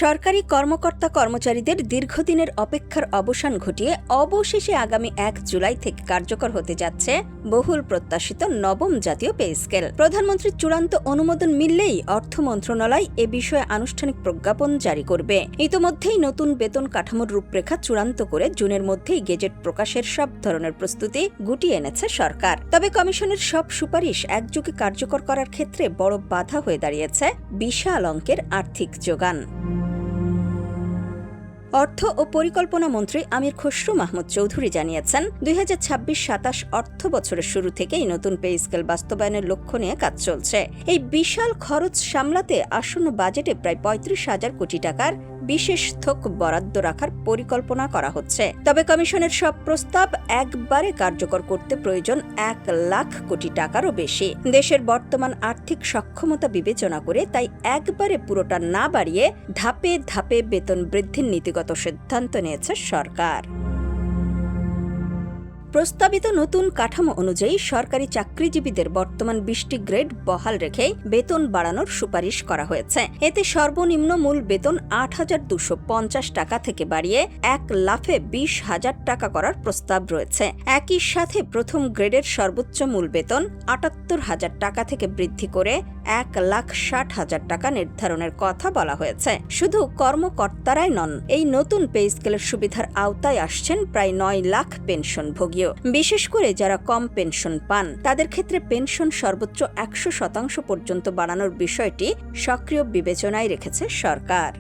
সরকারি কর্মকর্তা কর্মচারীদের দীর্ঘদিনের অপেক্ষার অবসান ঘটিয়ে অবশেষে আগামী ১ জুলাই থেকে কার্যকর হতে যাচ্ছে বহুল প্রত্যাশিত নবম জাতীয় পে স্কেল। প্রধানমন্ত্রীর চূড়ান্ত অনুমোদন মিললেই অর্থ মন্ত্রণালয় এ বিষয়ে আনুষ্ঠানিক প্রজ্ঞাপন জারি করবে। ইতোমধ্যেই নতুন বেতন কাঠামোর রূপরেখা চূড়ান্ত করে জুনের মধ্যেই গেজেট প্রকাশের সব ধরনের প্রস্তুতি গুটিয়ে এনেছে সরকার। তবে কমিশনের সব সুপারিশ একযোগে কার্যকর করার ক্ষেত্রে বড় বাধা হয়ে দাঁড়িয়েছে বিশাল অঙ্কের আর্থিক যোগান। অর্থ ও পরিকল্পনা মন্ত্রী আমির খসরু মাহমুদ চৌধুরী জানিয়েছেন, ২০২৬-২৭ অর্থ বছরের শুরু থেকেই নতুন পে স্কেল বাস্তবায়নের লক্ষ্য নিয়ে কাজ চলছে। এই বিশাল খরচ সামলাতে আসন্ন বাজেটে প্রায় ৩৫,০০০ কোটি টাকার বিশেষ থোক বরাদ্দ রাখার পরিকল্পনা করা হচ্ছে। তবে কমিশনের সব প্রস্তাব একবারে কার্যকর করতে প্রয়োজন ১ লাখ কোটি টাকারও বেশি। দেশের বর্তমান আর্থিক সক্ষমতা বিবেচনা করে তাই একবারে পুরোটা না বাড়িয়ে ধাপে ধাপে বেতন বৃদ্ধির নীতিগত সিদ্ধান্ত নিয়েছে সরকার। প্রস্তাবিত নতুন কাঠামো অনুযায়ী সরকারি চাকরিজীবীদের বর্তমান ২০টি গ্রেড বহাল রেখে বেতন বাড়ানোর সুপারিশ করা হয়েছে। এতে সর্বনিম্ন মূল বেতন ৮,২৫০ টাকা থেকে বাড়িয়ে ১ লাফে ২০,০০০ টাকা করার প্রস্তাব রয়েছে। একই সাথে প্রথম গ্রেডের সর্বোচ্চ মূল বেতন ৭৮,০০০ টাকা থেকে বৃদ্ধি করে ১,৬০,০০০ টাকা নির্ধারণের কথা বলা হয়েছে। শুধু কর্মকর্তারাই নন, এই নতুন পে স্কেলের সুবিধার আওতায় আসছেন প্রায় ৯ লাখ পেনশনভোগী। বিশেষ করে যারা কম পেনশন পান তাদের ক্ষেত্রে পেনশন সর্বোচ্চ ১০০% পর্যন্ত বাড়ানোর বিষয়টি সক্রিয় বিবেচনায় রেখেছে সরকার।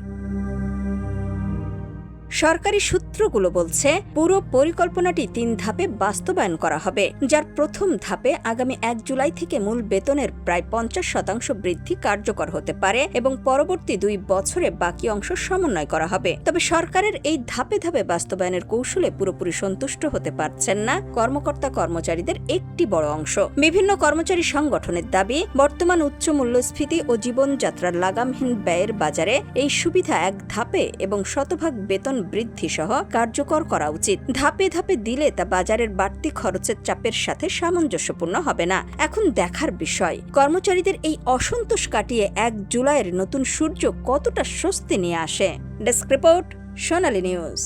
সরকারি সূত্রগুলো বলছে, পুরো পরিকল্পনাটি ৩ ধাপে বাস্তবায়ন করা হবে, যার প্রথম ধাপে আগামী ১ জুলাই থেকে মূল বেতনের প্রায় ৫০% বৃদ্ধি কার্যকর হতে পারে এবং পরবর্তী ২ বছরে বাকি অংশ সমন্বয় করা হবে। তবে সরকারের এই ধাপে ধাপে বাস্তবায়নের কৌশলে পুরোপুরি সন্তুষ্ট হতে পারছেন না কর্মকর্তা কর্মচারীদের একটি বড় অংশ। বিভিন্ন কর্মচারী সংগঠনের দাবি, বর্তমান উচ্চ মূল্যস্ফীতি ও জীবনযাত্রার লাগামহীন ব্যয়ের বাজারে এই সুবিধা ১ ধাপে এবং শতভাগ বেতন বৃদ্ধি সহ কার্যকর করা উচিত। ধাপে ধাপে দিলে তা বাজারের বাড়তি খরচের চাপের সাথে সামঞ্জস্যপূর্ণ হবে না। এখন দেখার বিষয়, কর্মচারীদের এই অসন্তোষ কাটিয়ে ১ জুলাইয়ের নতুন সূর্য কতটা স্বস্তি নিয়ে আসে। ডেস্ক রিপোর্ট, সোনালী নিউজ।